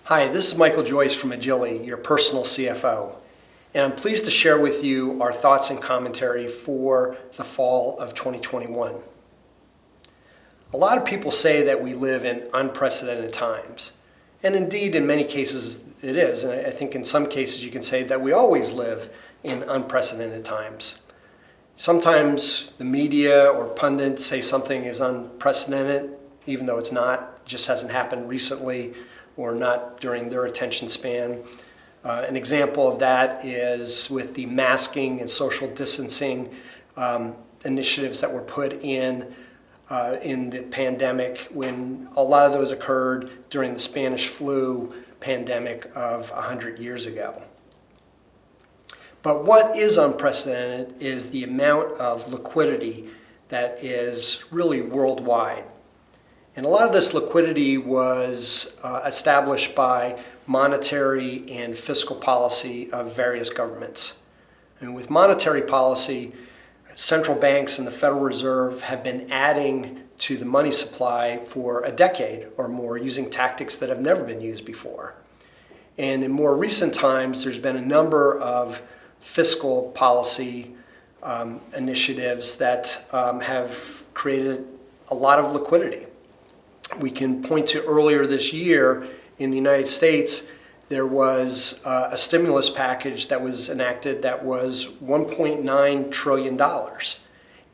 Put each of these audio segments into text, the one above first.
Hi, this is Michael Joyce from Agili, your personal CFO, and I'm pleased to share with you our thoughts and commentary for the fall of 2021. A lot of people say that we live in unprecedented times, and indeed in many cases it is, and I think in some cases you can say that we always live in unprecedented times. Sometimes the media or pundits say something is unprecedented, even though it's not, it just hasn't happened recently or not during their attention span. An example of that is with the masking and social distancing initiatives that were put in the pandemic, when a lot of those occurred during the Spanish flu pandemic of 100 years ago. But what is unprecedented is the amount of liquidity that is really worldwide. And a lot of this liquidity was established by monetary and fiscal policy of various governments. And with monetary policy, central banks and the Federal Reserve have been adding to the money supply for a decade or more using tactics that have never been used before. And in more recent times, there's been a number of fiscal policy initiatives that have created a lot of liquidity. We can point to earlier this year in the United States, there was a stimulus package that was enacted that was $1.9 trillion.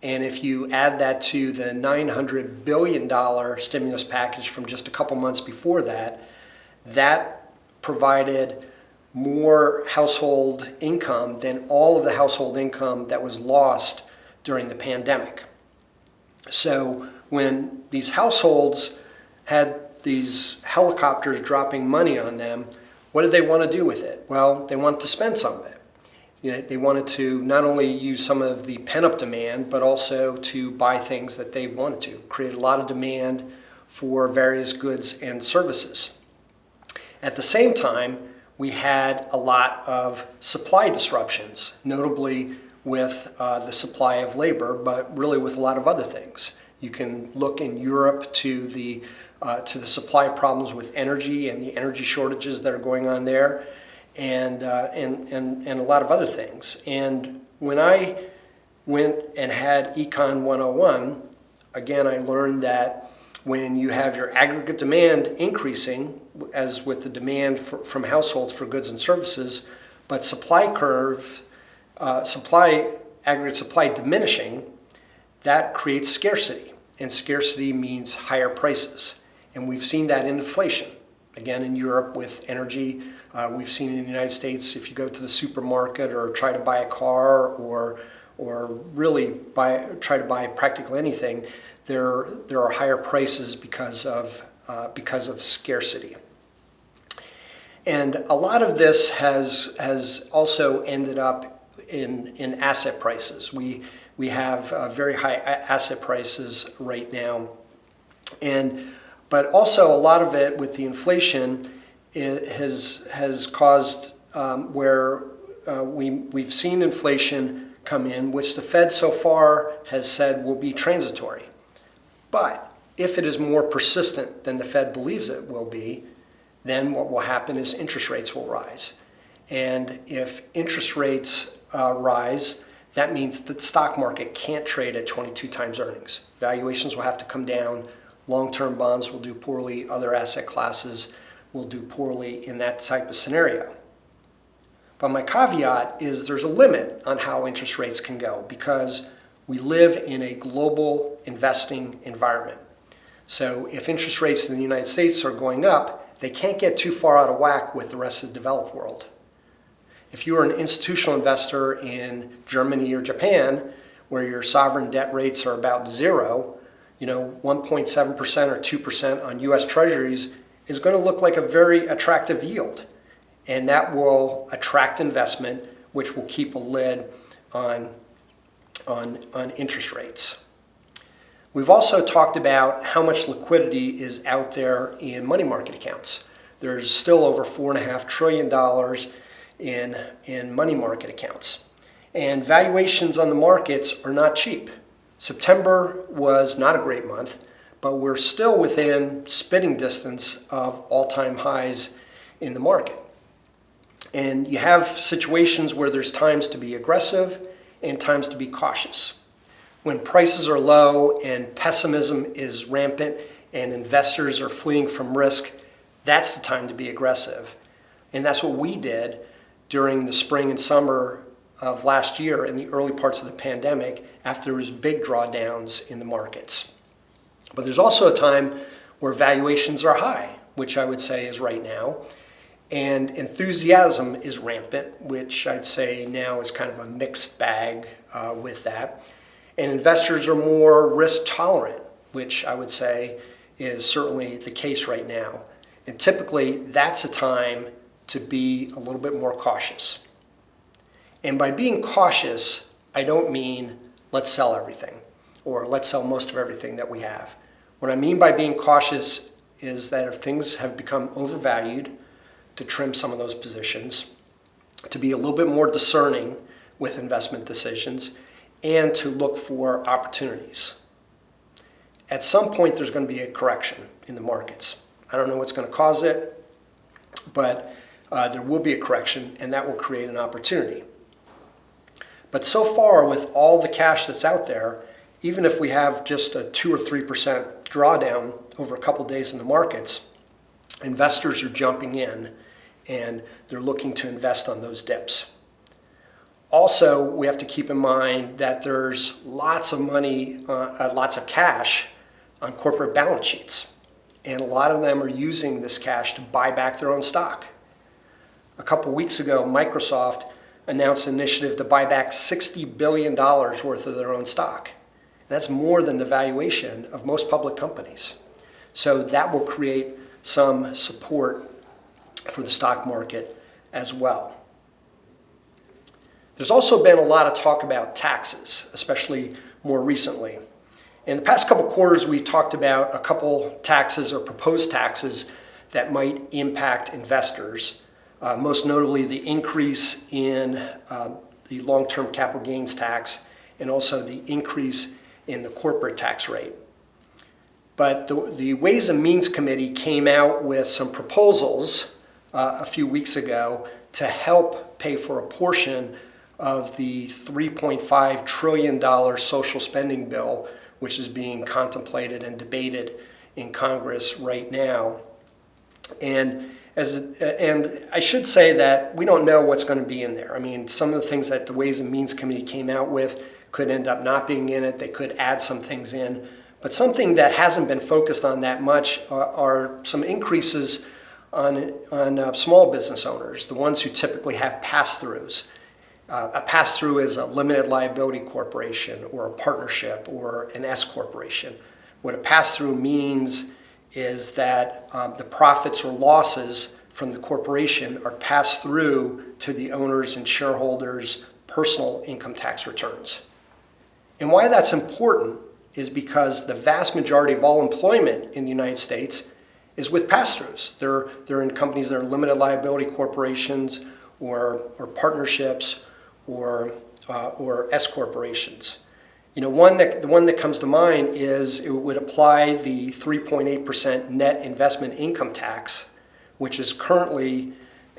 And if you add that to the $900 billion stimulus package from just a couple months before that, that provided more household income than all of the household income that was lost during the pandemic. So when these households had these helicopters dropping money on them, what did they want to do with it? Well, they wanted to spend some of it. They wanted to not only use some of the pent-up demand, but also to buy things that they wanted to, create a lot of demand for various goods and services. At the same time, we had a lot of supply disruptions, notably with the supply of labor, but really with a lot of other things. You can look in Europe to the supply problems with energy and the energy shortages that are going on there, and a lot of other things. And when I went and had Econ 101, again, I learned that when you have your aggregate demand increasing, as with the demand from households for goods and services, but aggregate supply diminishing, that creates scarcity. And scarcity means higher prices. And we've seen that in inflation. Again, in Europe with energy, we've seen it in the United States. If you go to the supermarket or try to buy a car or really try to buy practically anything, there are higher prices because of scarcity. And a lot of this has also ended up in asset prices. We have very high asset prices right now, but also a lot of it with the inflation has caused where we've seen inflation come in, which the Fed so far has said will be transitory. But if it is more persistent than the Fed believes it will be, then what will happen is interest rates will rise. And if interest rates rise, that means that the stock market can't trade at 22 times earnings. Valuations will have to come down. Long-term bonds will do poorly. Other asset classes will do poorly in that type of scenario. But my caveat is there's a limit on how interest rates can go because we live in a global investing environment. So if interest rates in the United States are going up, they can't get too far out of whack with the rest of the developed world. If you are an institutional investor in Germany or Japan, where your sovereign debt rates are about zero, 1.7% or 2% on U.S. Treasuries is going to look like a very attractive yield. And that will attract investment, which will keep a lid on interest rates. We've also talked about how much liquidity is out there in money market accounts. There's still over $4.5 trillion in money market accounts. And valuations on the markets are not cheap. September was not a great month, but we're still within spitting distance of all-time highs in the market. And you have situations where there's times to be aggressive and times to be cautious. When prices are low and pessimism is rampant and investors are fleeing from risk, that's the time to be aggressive. And that's what we did during the spring and summer of last year in the early parts of the pandemic after there was big drawdowns in the markets. But there's also a time where valuations are high, which I would say is right now, and enthusiasm is rampant, which I'd say now is kind of a mixed bag with that. And investors are more risk tolerant, which I would say is certainly the case right now. And typically that's a time to be a little bit more cautious. And by being cautious, I don't mean let's sell everything or let's sell most of everything that we have. What I mean by being cautious is that if things have become overvalued, to trim some of those positions, to be a little bit more discerning with investment decisions, and to look for opportunities. At some point, there's going to be a correction in the markets. I don't know what's going to cause it, but there will be a correction, and that will create an opportunity. But so far, with all the cash that's out there, even if we have just a 2 or 3% drawdown over a couple days in the markets, investors are jumping in and they're looking to invest on those dips. Also, we have to keep in mind that there's lots of money, lots of cash on corporate balance sheets. And a lot of them are using this cash to buy back their own stock. A couple weeks ago, Microsoft announced an initiative to buy back $60 billion worth of their own stock. That's more than the valuation of most public companies. So that will create some support for the stock market as well. There's also been a lot of talk about taxes, especially more recently. In the past couple quarters, we talked about a couple taxes or proposed taxes that might impact investors, most notably the increase in the long-term capital gains tax and also the increase in the corporate tax rate. But the Ways and Means Committee came out with some proposals a few weeks ago to help pay for a portion of the $3.5 trillion social spending bill, which is being contemplated and debated in Congress right now. And I should say that we don't know what's going to be in there. I mean, some of the things that the Ways and Means Committee came out with could end up not being in it. They could add some things in. But something that hasn't been focused on that much are some increases on small business owners, the ones who typically have pass-throughs. A pass-through is a limited liability corporation or a partnership or an S corporation. What a pass-through means is that the profits or losses from the corporation are passed through to the owners and shareholders' personal income tax returns. And why that's important is because the vast majority of all employment in the United States is with pass-throughs. They're in companies that are limited liability corporations or partnerships or S corporations. You know, the one that comes to mind is it would apply the 3.8% net investment income tax, which is currently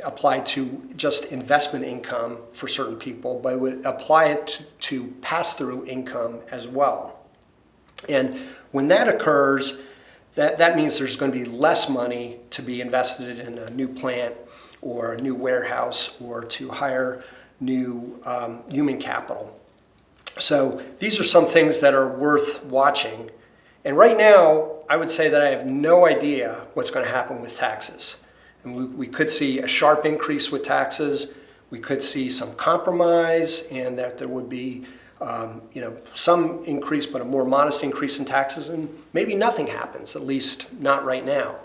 applied to just investment income for certain people, but it would apply it to pass-through income as well. And when that occurs, that means there's going to be less money to be invested in a new plant or a new warehouse or to hire new human capital. So these are some things that are worth watching. And right now, I would say that I have no idea what's going to happen with taxes. And we could see a sharp increase with taxes. We could see some compromise and that there would be some increase, but a more modest increase in taxes, and maybe nothing happens, at least not right now.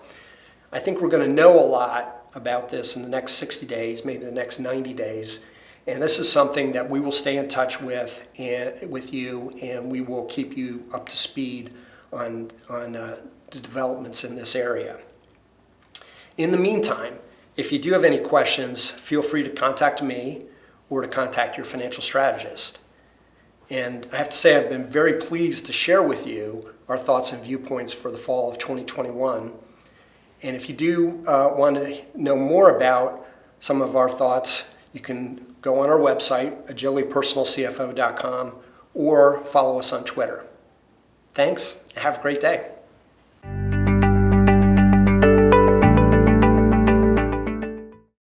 I think we're going to know a lot about this in the next 60 days, maybe the next 90 days, and this is something that we will stay in touch with you, and we will keep you up to speed on the developments in this area. In the meantime, if you do have any questions, feel free to contact me or to contact your financial strategist. And I have to say I've been very pleased to share with you our thoughts and viewpoints for the fall of 2021. And if you do want to know more about some of our thoughts, you can go on our website, agilipersonalcfo.com, or follow us on Twitter. Thanks. Have a great day.